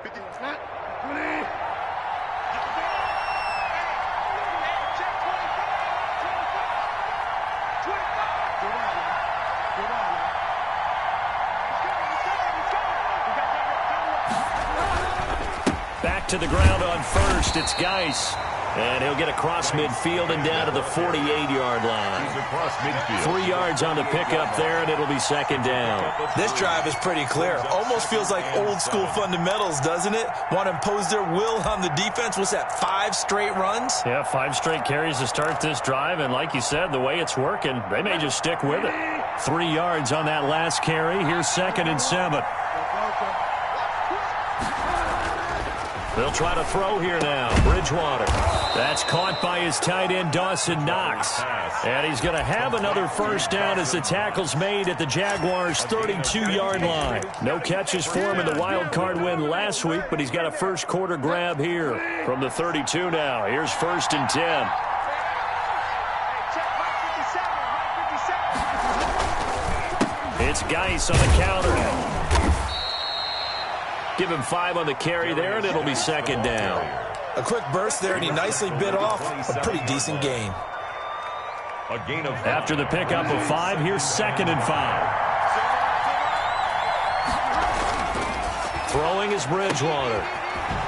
Back to the ground on first. It's Geis. And he'll get across midfield and down to the 48-yard line. 3 yards on the pickup there, and it'll be second down. This drive is pretty clear. Almost feels like old-school fundamentals, doesn't it? Want to impose their will on the defense. What's that, 5 straight runs? Yeah, 5 straight carries to start this drive, and like you said, the way it's working, they may just stick with it. 3 yards on that last carry. Here's 2nd and 7. They'll try to throw here now. Bridgewater. That's caught by his tight end, Dawson Knox. And he's going to have another first down as the tackle's made at the Jaguars' 32-yard line. No catches for him in the wild card win last week, but he's got a first quarter grab here from the 32 now. Here's 1st and 10. It's Geis on the counter. Give him 5 on the carry there, and it'll be second down. A quick burst there, and he nicely bit off a pretty decent gain. After the pickup of 5, here's 2nd and 5. Throwing is Bridgewater.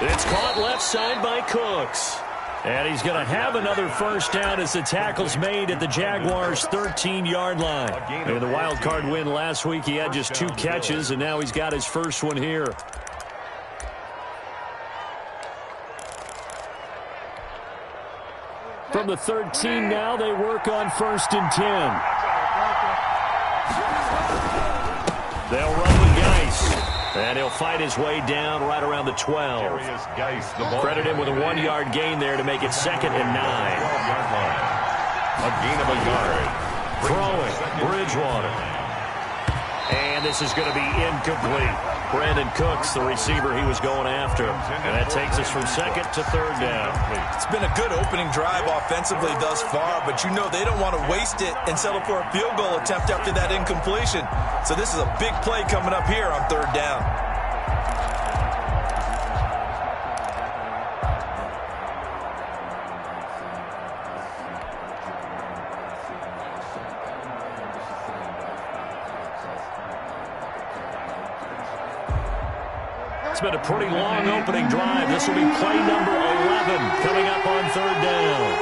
It's caught left side by Cooks. And he's going to have another first down as the tackle's made at the Jaguars' 13-yard line. In the wild card win last week, he had just 2 catches, and now he's got his first one here. From the 13 now, they work on 1st and 10. They'll run with Geis. And he'll fight his way down right around the 12. Credit him with a 1-yard gain there to make it 2nd and 9. A gain of a yard. Throwing, Bridgewater. And this is going to be incomplete. Brandon Cooks, the receiver he was going after. And that takes us from 2nd to 3rd down. It's been a good opening drive offensively thus far, but you know they don't want to waste it and settle for a field goal attempt after that incompletion. So this is a big play coming up here on 3rd down. It's been a pretty long opening drive. This will be play number 11 coming up on 3rd down.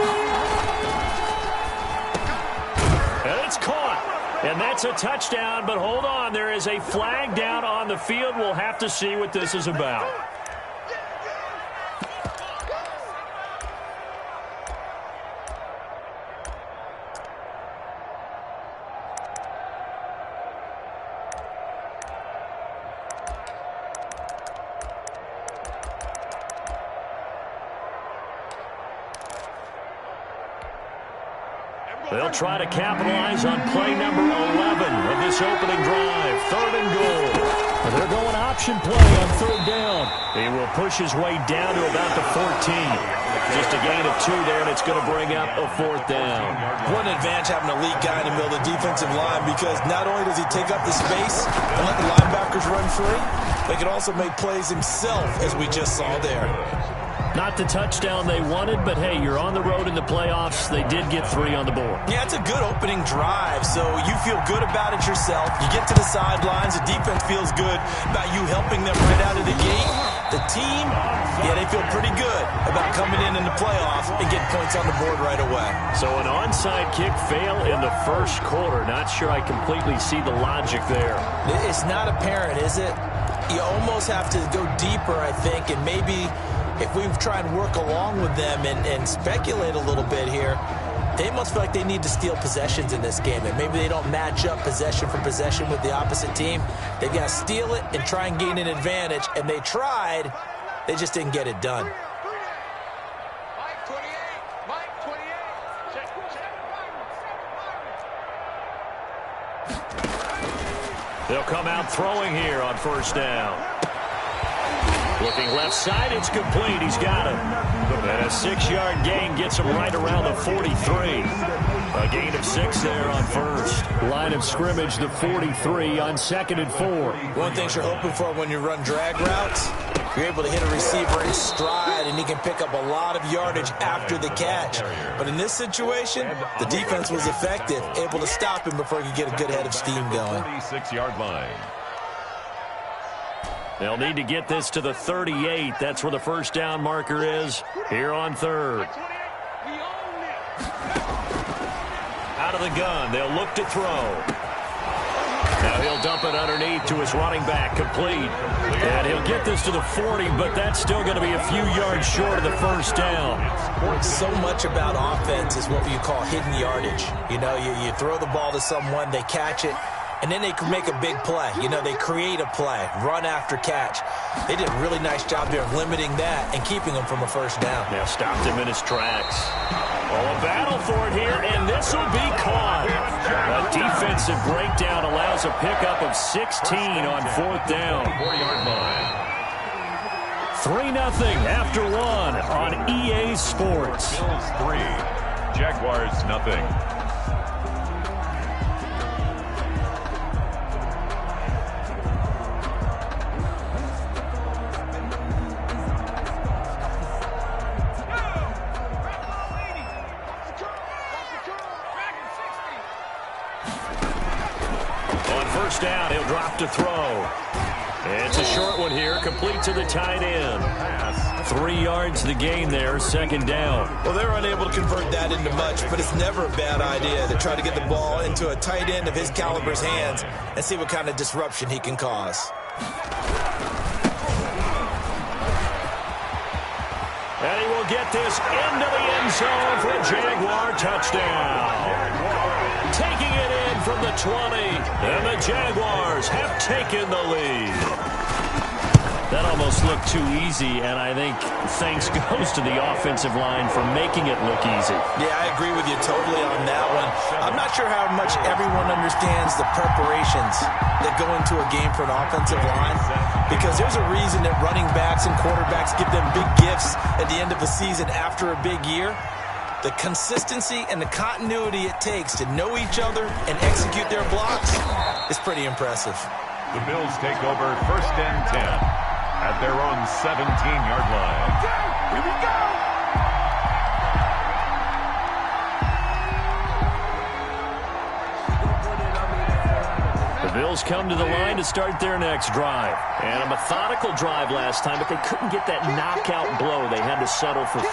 And it's caught. And that's a touchdown, but hold on. There is a flag down on the field. We'll have to see what this is about. They'll try to capitalize on play number 11 of this opening drive. 3rd and goal. They're going option play on 3rd down. He will push his way down to about the 14. Just a gain of 2 there, and it's going to bring up a 4th down. What an advantage having an elite guy in the middle of the defensive line, because not only does he take up the space and let the linebackers run free, but he can also make plays himself, as we just saw there. Not the touchdown they wanted, but hey, you're on the road in the playoffs. They did get 3 on the board. Yeah, it's a good opening drive, so you feel good about it yourself. You get to the sidelines, the defense feels good about you helping them right out of the gate. The team, yeah, they feel pretty good about coming in the playoffs and getting points on the board right away. So an onside kick fail in the first quarter. Not sure I completely see the logic there. It's not apparent, is it? You almost have to go deeper, I think, and maybe if we try and work along with them and speculate a little bit here, they must feel like they need to steal possessions in this game, and maybe they don't match up possession for possession with the opposite team. They've got to steal it and try and gain an advantage, and they tried. They just didn't get it done. They'll come out throwing here on 1st down. Looking left side, it's complete. He's got it. And a 6-yard gain gets him right around the 43. A gain of 6 there on 1st. Line of scrimmage, the 43 on 2nd and 4. One thing you're hoping for when you run drag routes, You're able to hit a receiver in stride, and he can pick up a lot of yardage after the catch. But in this situation, the defense was effective, able to stop him before he could get a good head of steam going. 46-yard line. They'll need to get this to the 38. That's where the first down marker is here on third. Out of the gun, they'll look to throw. Now he'll dump it underneath to his running back, complete. And he'll get this to the 40, but that's still going to be a few yards short of the first down. So much about offense is what you call hidden yardage. You know, you throw the ball to someone, they catch it, and then they can make a big play. You know, they create a play, run after catch. They did a really nice job there of limiting that and keeping him from a first down. Now stopped him in his tracks. Well, a battle for it here, and this will be caught. A defensive breakdown allows a pickup of 16 on fourth down. 4-yard line. 3-0 after one on EA Sports. Bills 3, Jaguars nothing. Down, he'll drop to throw. It's a short one here, complete to the tight end. 3 yards the gain there, second down. Well, they're unable to convert that into much, but it's never a bad idea to try to get the ball into a tight end of his caliber's hands and see what kind of disruption he can cause. And he will get this into the end zone for a Jaguar touchdown. Taking it in from the 20, and the Jaguars have taken the lead. That almost looked too easy, and I think thanks goes to the offensive line for making it look easy. Yeah, I agree with you totally on that one. I'm not sure how much everyone understands the preparations that go into a game for an offensive line, because there's a reason that running backs and quarterbacks give them big gifts at the end of the season after a big year. The consistency and the continuity it takes to know each other and execute their blocks is pretty impressive. The Bills take over first and 10 at their own 17-yard line. Here we go! The Bills come to the line to start their next drive. And a methodical drive last time, but they couldn't get that knockout blow. They had to settle for 3.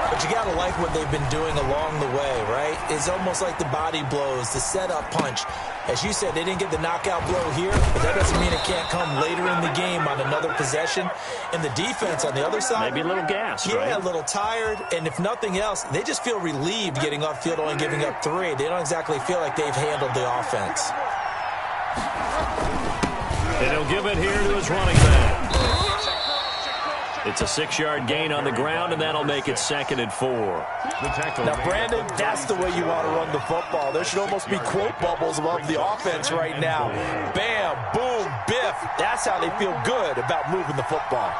But you got to like what they've been doing along the way, right? It's almost like the body blows, the setup punch. As you said, they didn't get the knockout blow here, but that doesn't mean it can't come later in the game on another possession. And the defense on the other side, maybe a little gassed, right? Yeah, a little tired. And if nothing else, they just feel relieved getting off field only giving up 3. They don't exactly feel like they've handled the offense. And he'll give it here to his running back. It's a 6-yard gain on the ground, and that'll make it 2nd and 4. Now, Brandon, that's the way you want to run the football. There should almost be quote bubbles above the offense right now. Bam, boom, biff. That's how they feel good about moving the football.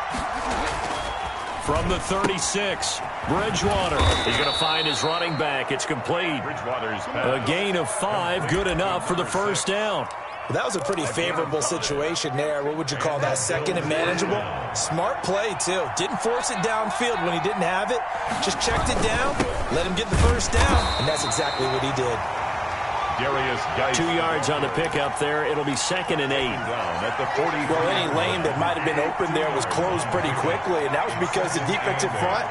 From the 36, Bridgewater is going to find his running back. It's complete. A gain of 5, good enough for the first down. Well, that was a pretty favorable situation there. What would you call that? Second and manageable? Smart play, too. Didn't force it downfield when he didn't have it. Just checked it down, let him get the first down, and that's exactly what he did. 2 yards on the pickup there. It'll be 2nd and 8. At the 40. Well, any lane that might have been open there was closed pretty quickly, and that was because the defensive front,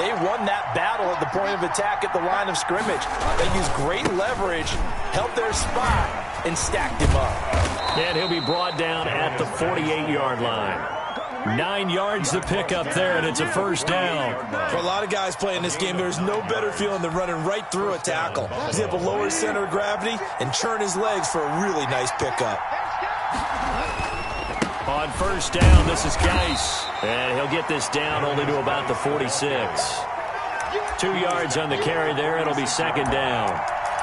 they won that battle at the point of attack at the line of scrimmage. They used great leverage, held their spot, and stacked him up. And he'll be brought down at the 48-yard line. 9 yards to pick up there, and it's a first down. For a lot of guys playing this game, there's no better feeling than running right through a tackle. He's able to lower his center of gravity and churn his legs for a really nice pickup. On first down, this is Geis. And he'll get this down only to about the 46. 2 yards on the carry there. It'll be 2nd down.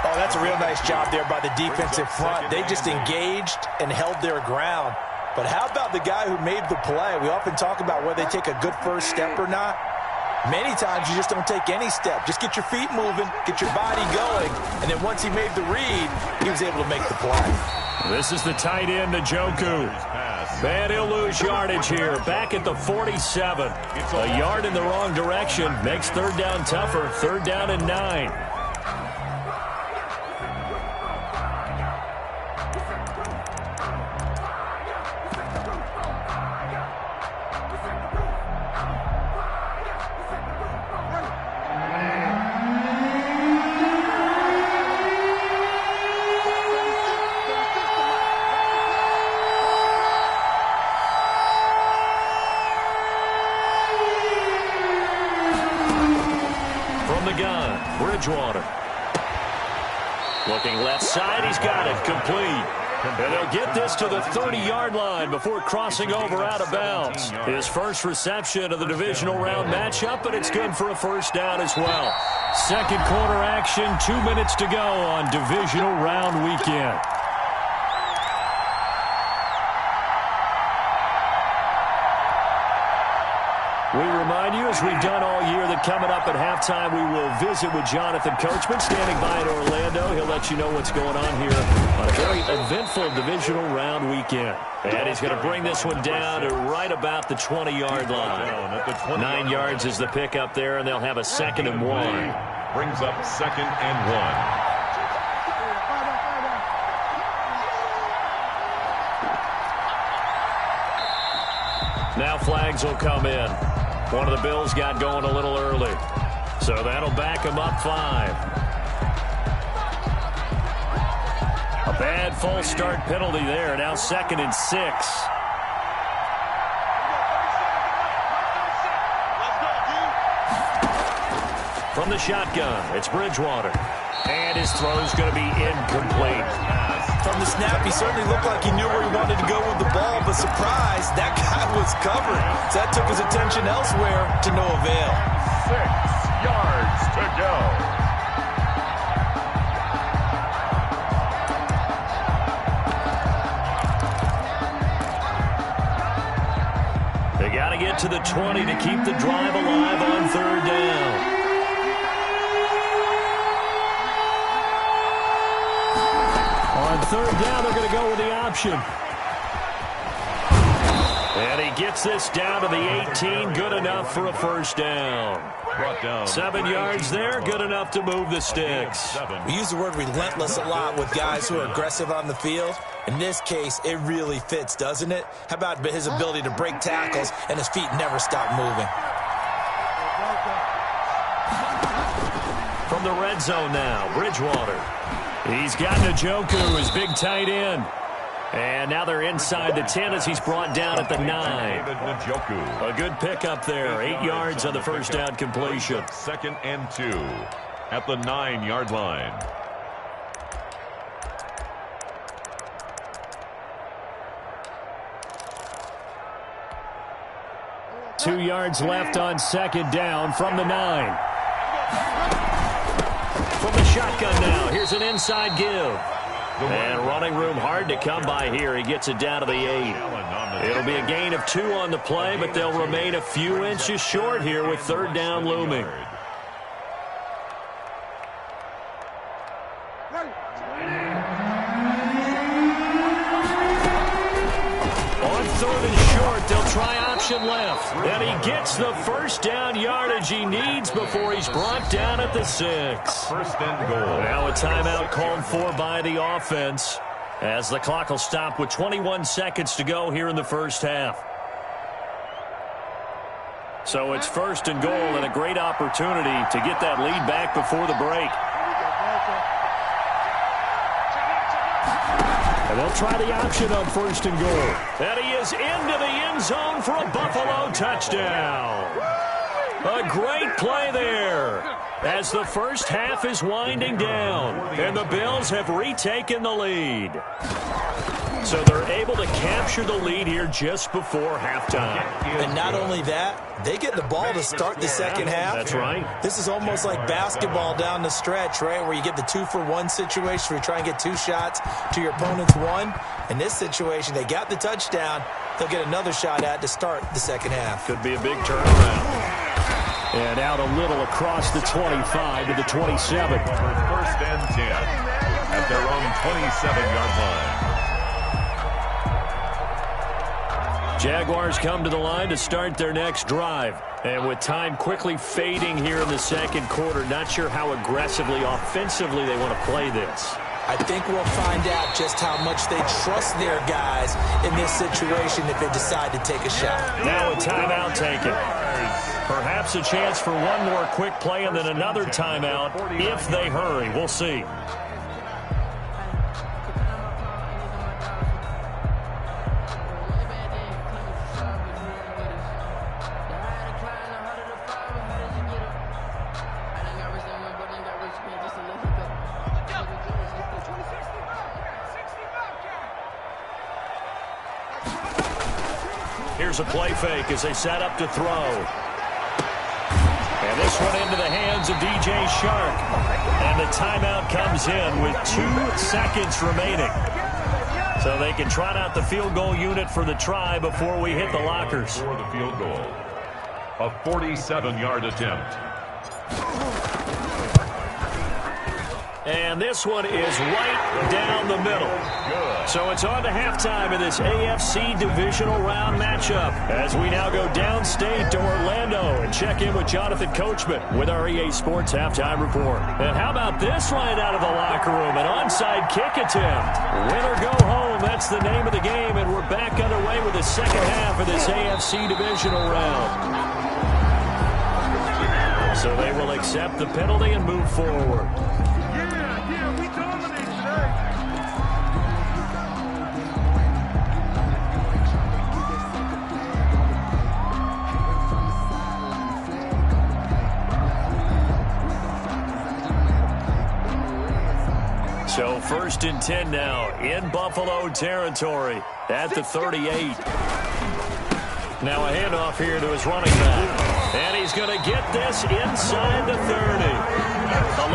Oh, that's a real nice job there by the defensive front. They just engaged and held their ground. But how about the guy who made the play? We often talk about whether they take a good first step or not. Many times you just don't take any step. Just get your feet moving, get your body going, and then once he made the read, he was able to make the play. This is the tight end, Njoku. And he'll lose yardage here. Back at the 47. A yard in the wrong direction. Makes third down tougher. Third down and 9. Bridgewater. Looking left side, he's got it, complete. And they'll get this to the 30-yard line before crossing over out of bounds. His first reception of the divisional round matchup, but it's good for a first down as well. Second quarter action, 2 minutes to go on divisional round weekend. We remind you, as we've done all year, that coming up at halftime, we will visit with Jonathan Coachman, standing by in Orlando. He'll let you know what's going on here on a very eventful divisional round weekend. And he's going to bring this one down to right about the 20-yard line. 9 yards is the pickup there, and they'll have a 2nd and 1. Brings up 2nd and 1. Now flags will come in. One of the Bills got going a little early. So that'll back them up 5. A bad false start penalty there. Now 2nd and 6. From the shotgun, it's Bridgewater. And his throw's going to be incomplete. From the snap, he certainly looked like he knew where he wanted to go with the ball, but surprise, that guy was covered. So that took his attention elsewhere to no avail. 6 yards to go. They got to get to the 20 to keep the drive alive on third down. On third down, they're going to go with the option. And he gets this down to the 18. Good enough for a first down. 7 yards there. Good enough to move the sticks. We use the word relentless a lot with guys who are aggressive on the field. In this case, it really fits, doesn't it? How about his ability to break tackles and his feet never stop moving? From the red zone now, Bridgewater. He's got Njoku, his big tight end. And now they're inside the 10 as he's brought down at the 9. A good pickup there. 8 yards on the first down completion. 2nd and 2 at the 9-yard line. Two yards left on second down from the 9. From the shotgun now, here's an inside give. And running room hard to come by here. He gets it down to the 8. It'll be a gain of 2 on the play, but they'll remain a few inches short here with third down looming. On third and short, they'll try option left. And he gets the first down yardage he needs before he's brought down at the 6. First and goal. Now a timeout called for by the offense as the clock will stop with 21 seconds to go here in the first half. So it's first and goal and a great opportunity to get that lead back before the break. And they'll try the option on first and goal. And he is into the end zone for a Buffalo touchdown. A great play there as the first half is winding down. And the Bills have retaken the lead. So they're able to capture the lead here just before halftime. And not only that, they get the ball to start the second half. That's right. This is almost like basketball down the stretch, right, where you get the 2-for-1 situation where you try and get 2 shots to your opponent's 1. In this situation, they got the touchdown. They'll get another shot at to start the second half. Could be a big turnaround. And out a little across the 25 to the 27. First and 10 at their own 27-yard line. Jaguars come to the line to start their next drive. And with time quickly fading here in the second quarter, not sure how aggressively, offensively they want to play this. I think we'll find out just how much they trust their guys in this situation if they decide to take a shot. Now a timeout taken. Perhaps a chance for one more quick play and then another timeout if they hurry. We'll see. Here's a play fake as they set up to throw. And this one into the hands of DJ Shark. And the timeout comes in with 2 seconds remaining. So they can trot out the field goal unit for the try before we hit the lockers. For the field goal, a 47-yard attempt. And this one is right down the middle. So it's on to halftime in this AFC divisional round matchup as we now go downstate to Orlando and check in with Jonathan Coachman with our EA Sports Halftime Report. And how about this right out of the locker room? An onside kick attempt. Win or go home, that's the name of the game, and we're back underway with the second half of this AFC divisional round. So they will accept the penalty and move forward. So 1st and 10 now in Buffalo territory at the 38. Now a handoff here to his running back. And he's going to get this inside the 30.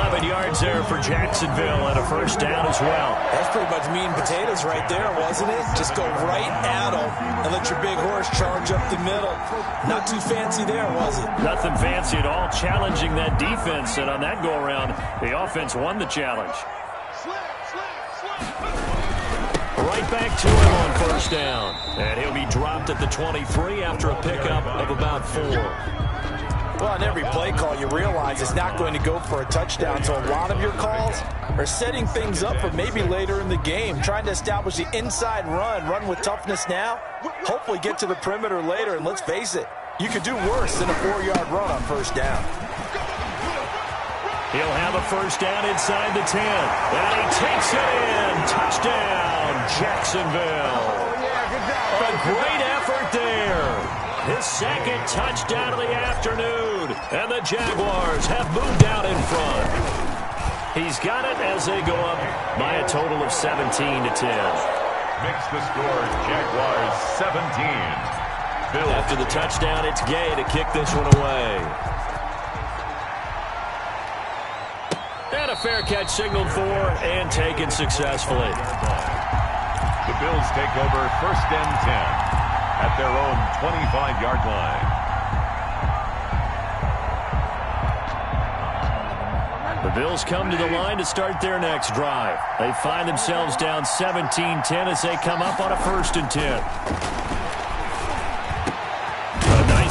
11 yards there for Jacksonville and a first down as well. That's pretty much meat and potatoes right there, wasn't it? Just go right at them and let your big horse charge up the middle. Not too fancy there, was it? Nothing fancy at all, challenging that defense. And on that go-around, the offense won the challenge. Right back to him on first down. And he'll be dropped at the 23 after a pickup of about 4. Well, on every play call, you realize it's not going to go for a touchdown. So a lot of your calls are setting things up for maybe later in the game, trying to establish the inside run with toughness now, hopefully get to the perimeter later. And let's face it, you could do worse than a 4-yard run on first down. He'll have a first down inside the 10. And he takes it in. Touchdown, Jacksonville. A great effort there. His second touchdown of the afternoon. And the Jaguars have moved out in front. He's got it as they go up by a total of 17-10. Makes the score Jaguars 17. Bill. After the touchdown, it's Gay to kick this one away. And a fair catch signaled for and taken successfully. The Bills take over 1st and 10 at their own 25-yard line. The Bills come to the line to start their next drive. They find themselves down 17-10 as they come up on a 1st and 10.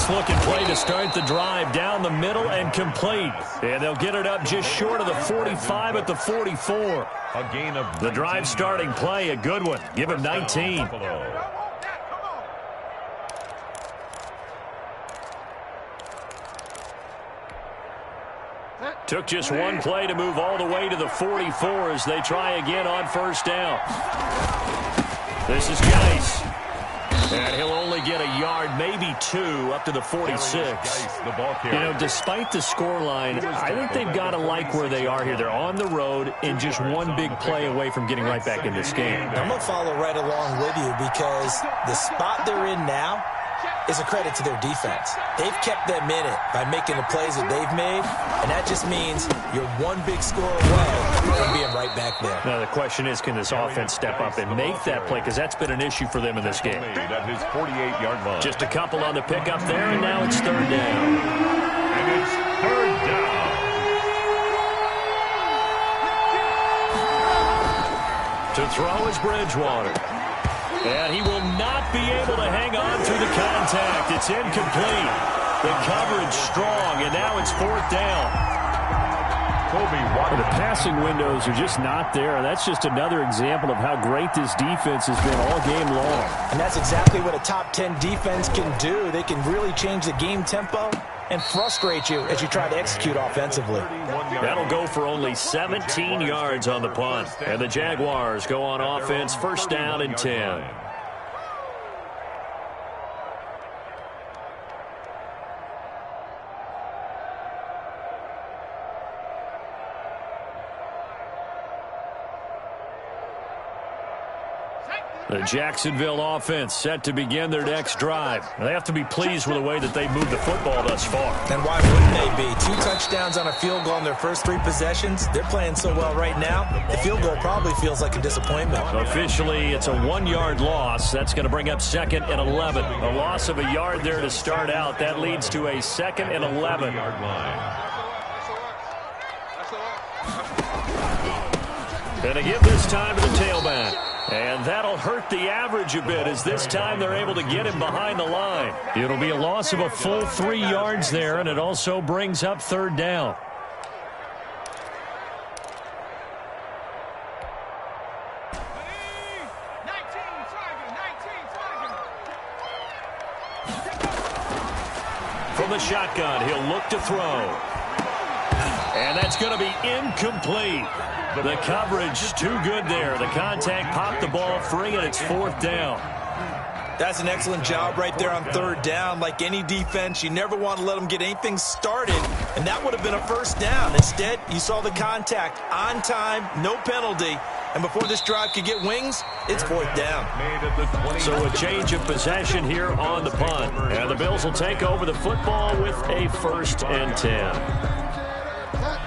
Looking play to start the drive down the middle and complete. And they'll get it up just short of the 45 at the 44. A gain of the drive starting play, a good one. Give him 19. Took just one play to move all the way to the 44 as they try again on first down. This is Geis. And he'll only get a yard, maybe 2, up to the 46. You know, despite the scoreline, I think they've got to like where they are here. They're on the road and just one big play away from getting right back in this game. I'm going to follow right along with you because the spot they're in now is a credit to their defense. They've kept them in it by making the plays that they've made, and that just means you're one big score away from being right back there. Now the question is, can this offense step up and make that play? Because that's been an issue for them in this game. At his 48-yard line. Just a couple on the pickup there, and now it's 3rd down. And it's 3rd down. To throw is Bridgewater. And he will not be able to hang on through the contact. It's incomplete. The coverage strong, and now it's 4th down. The passing windows are just not there. That's just another example of how great this defense has been all game long. And that's exactly what a top 10 defense can do. They can really change the game tempo and frustrate you as you try to execute offensively. That'll go for only 17 yards on the punt. And the Jaguars go on offense, 1st down and 10. The Jacksonville offense set to begin their next drive. They have to be pleased with the way that they moved the football thus far. And why wouldn't they be? 2 touchdowns on a field goal in their first 3 possessions. They're playing so well right now, the field goal probably feels like a disappointment. Officially, it's a 1-yard loss. That's going to bring up 2nd and 11. A loss of a yard there to start out. That leads to a 2nd and 11. And to give this time to the tailback. And that'll hurt the average a bit as this time they're able to get him behind the line. It'll be a loss of a full 3 yards there, and it also brings up 3rd down. From the shotgun, he'll look to throw. And that's going to be incomplete. The coverage too good there. The contact popped the ball free, and it's 4th down. That's an excellent job right there on 3rd down. Like any defense, you never want to let them get anything started, and that would have been a 1st down. Instead, you saw the contact on time, no penalty, and before this drive could get wings, it's 4th down. So a change of possession here on the punt, and the Bills will take over the football with a 1st and 10.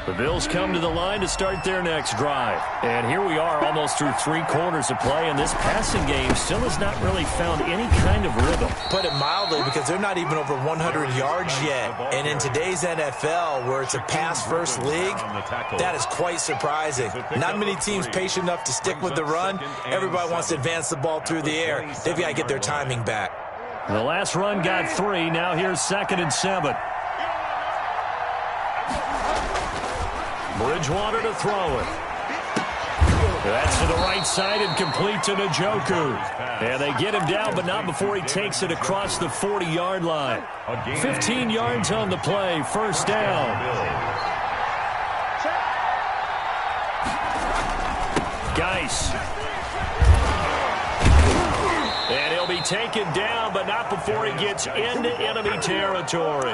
The Bills come to the line to start their next drive. And here we are almost through 3 quarters of play, and this passing game still has not really found any kind of rhythm. Put it mildly, because they're not even over 100 yards yet. And in today's NFL, where it's a pass-first league, that is quite surprising. Not many teams patient enough to stick with the run. Everybody wants to advance the ball through the air. They've got to get their timing back. The last run got 3. Now here's 2nd and 7. Bridgewater to throw it. That's to the right side and complete to Njoku. And they get him down, but not before he takes it across the 40-yard line. 15 yards on the play, 1st down. Geis. And he'll be taken down, but not before he gets into enemy territory.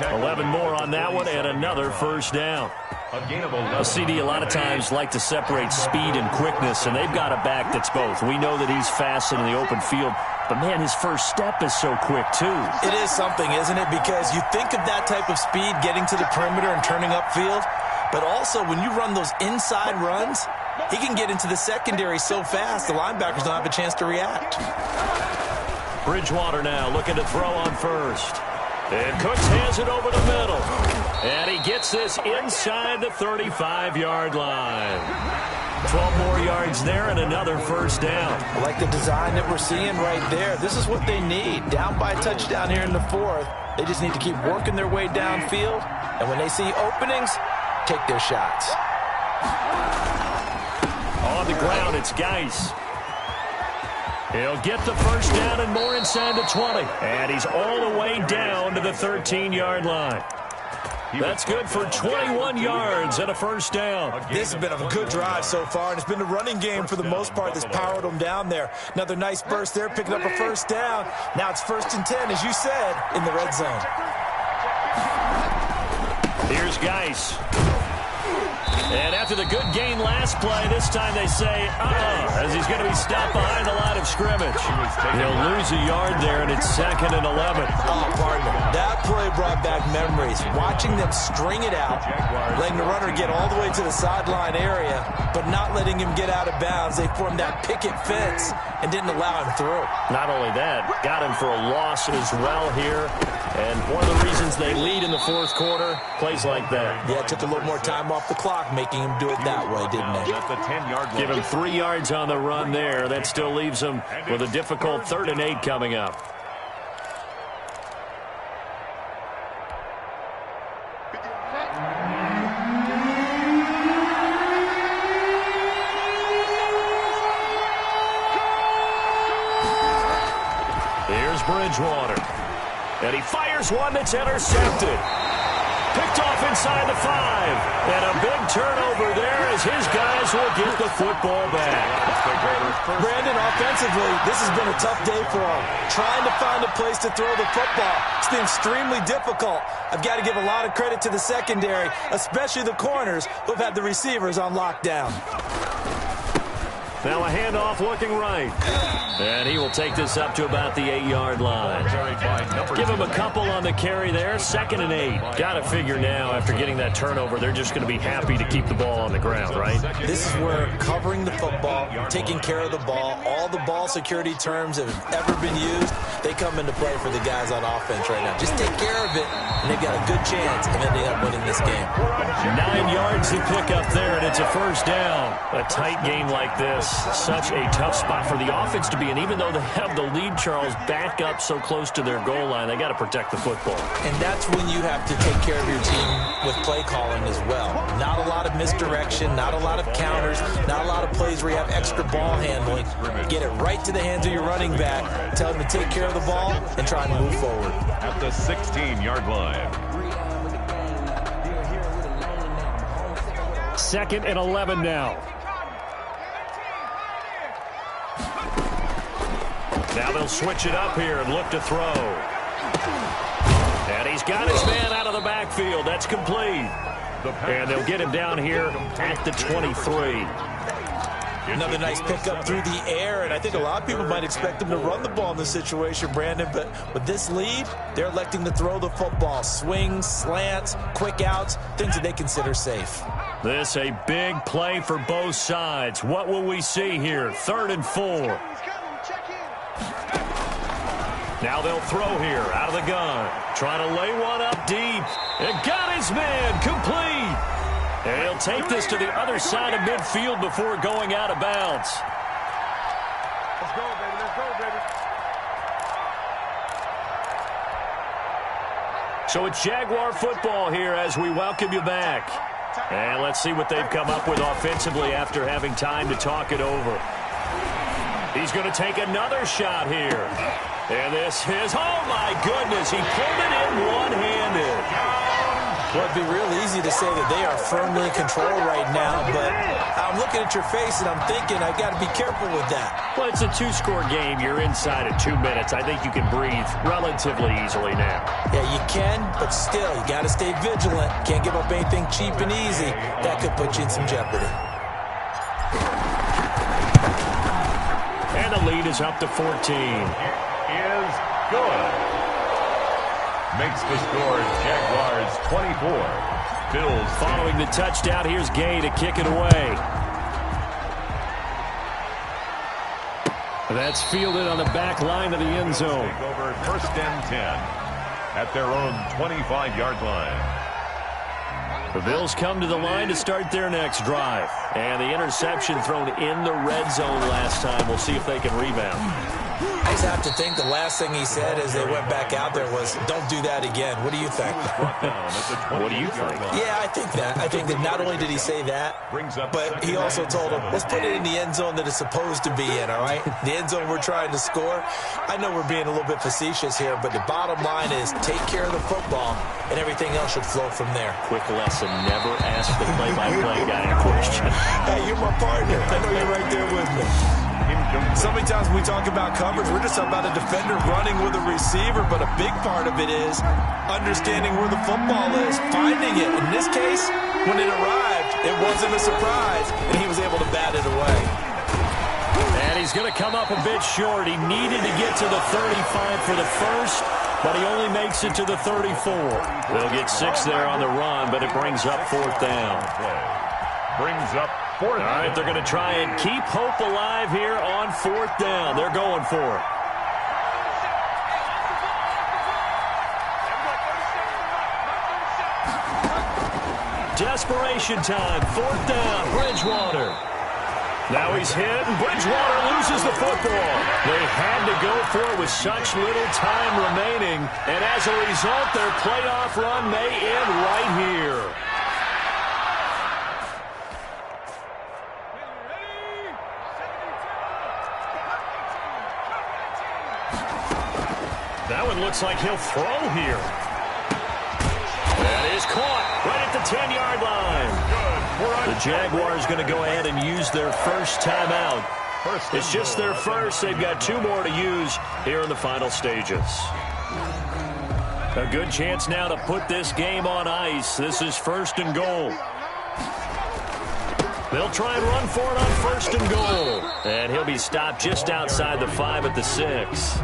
11 more on that one, and another 1st down. A CD a lot of times like to separate speed and quickness, and they've got a back that's both. We know that he's fast in the open field, but, man, his first step is so quick, too. It is something, isn't it? Because you think of that type of speed getting to the perimeter and turning upfield, but also when you run those inside runs, he can get into the secondary so fast the linebackers don't have a chance to react. Bridgewater now looking to throw on 1st. And Cooks hands it over the middle. And he gets this inside the 35-yard line. 12 more yards there and another 1st down. I like the design that we're seeing right there. This is what they need. Down by a touchdown here in the 4th. They just need to keep working their way downfield. And when they see openings, take their shots. On the ground, it's Geis. He'll get the 1st down and more inside the 20. And he's all the way down to the 13-yard line. That's good for 21 yards and a 1st down. This has been a good drive so far, and it's been a running game for the most part that's powered them down there. Another nice burst there, picking up a 1st down. Now it's 1st and 10, as you said, in the red zone. Here's Geis. And after the good gain last play, this time they say, as he's going to be stopped behind the line of scrimmage. He'll lose a yard there, and it's 2nd and 11. Oh, pardon me. That play brought back memories. Watching them string it out, letting the runner get all the way to the sideline area, but not letting him get out of bounds. They formed that picket fence and didn't allow him through. Not only that, got him for a loss as well here. And one of the reasons wins. They lead in the fourth quarter. Plays like that. Yeah, it took a little more time off the clock, making him do it that way, didn't they? At the 10-yard line. Give him 3 yards on the run there. That still leaves him with a difficult 3rd and 8 coming up. Here's Bridgewater. And he fires one that's intercepted. Picked off inside the 5. And a big turnover there as his guys will get the football back. Brandon, offensively, this has been a tough day for him. Trying to find a place to throw the football. It's been extremely difficult. I've got to give a lot of credit to the secondary, especially the corners who've had the receivers on lockdown. Now a handoff looking right. And he will take this up to about the 8-yard line. Give him a couple on the carry there. 2nd and 8. Got to figure now after getting that turnover, they're just going to be happy to keep the ball on the ground, right? This is where covering the football, taking care of the ball, all the ball security terms that have ever been used, they come into play for the guys on offense right now. Just take care of it, and they've got a good chance of ending up winning this game. 9 yards to pick up there, and it's a first down. A tight game like this, such a tough spot for the offense to be in. Even though they have the lead, Charles, back up so close to their goal line, they got to protect the football. And that's when you have to take care of your team with play calling as well. Not a lot of misdirection, not a lot of counters, not a lot of plays where you have extra ball handling. Get it right to the hands of your running back, tell him to take care of the ball, and try and move forward. At the 16-yard line. 2nd and 11 now. Now they'll switch it up here and look to throw. And he's got his man out of the backfield. That's complete. And they'll get him down here at the 23. Another nice pickup through the air, and I think a lot of people might expect them to run the ball in this situation, Brandon, but with this lead, they're electing to throw the football. Swings, slants, quick outs, things that they consider safe. This a big play for both sides. What will we see here? 3rd and 4. Now they'll throw here out of the gun. Trying to lay one up deep. And got his man complete. And he'll take this to the other side of midfield before going out of bounds. Let's go, baby. Let's go, baby. So it's Jaguar football here as we welcome you back. And let's see what they've come up with offensively after having time to talk it over. He's going to take another shot here. And this is, oh my goodness, he pulled it in one-handed. Well, it'd be real easy to say that they are firmly in control right now, but I'm looking at your face and I'm thinking I've got to be careful with that. Well, it's a 2-score game. You're inside of 2 minutes. I think you can breathe relatively easily now. Yeah, you can, but still, you got to stay vigilant. Can't give up anything cheap and easy. That could put you in some jeopardy. And the lead is up to 14. Is good. Makes the score Jaguars 24. Bills following the touchdown. Here's Gay to kick it away. That's fielded on the back line of the end zone. Take over 1st and 10 at their own 25-yard line. The Bills come to the line to start their next drive. And the interception thrown in the red zone last time. We'll see if they can rebound. I just have to think the last thing he said as they went back out there was, don't do that again. What do you think? What do you think? Yeah, I think that. I think that not only did he say that, but he also told him, let's put it in the end zone that it's supposed to be in, all right? The end zone we're trying to score. I know we're being a little bit facetious here, but the bottom line is take care of the football, and everything else should flow from there. Quick lesson, never ask the play-by-play guy a question. Hey, you're my partner. I know you're right there with me. So many times when we talk about coverage, we're just about a defender running with a receiver, but a big part of it is understanding where the football is, finding it. In this case, when it arrived, it wasn't a surprise, and he was able to bat it away. And he's going to come up a bit short. He needed to get to the 35 for the first, but he only makes it to the 34. They'll get 6 there on the run, but it brings up 4th down. Brings up 4th. All right, they're going to try and keep hope alive here on 4th down. They're going for it. Desperation time. 4th down. Bridgewater. Now he's hit, and Bridgewater loses the football. They had to go for it with such little time remaining, and as a result, their playoff run may end right here. That one looks like he'll throw here. That is caught right at the 10-yard line. The Jaguars going to go ahead and use their first timeout. It's just their first. They've got 2 more to use here in the final stages. A good chance now to put this game on ice. This is 1st and goal. They'll try and run for it on 1st and goal. And he'll be stopped just outside the 5 at the 6.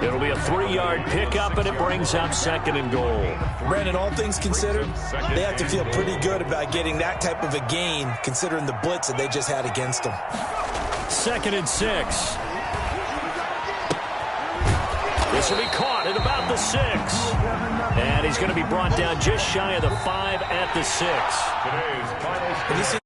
It'll be a 3-yard pickup, and it brings up 2nd and goal. Brandon, all things considered, they have to feel pretty good about getting that type of a gain, considering the blitz that they just had against them. 2nd and 6. This will be caught at about the 6. And he's going to be brought down just shy of the 5 at the 6. And you see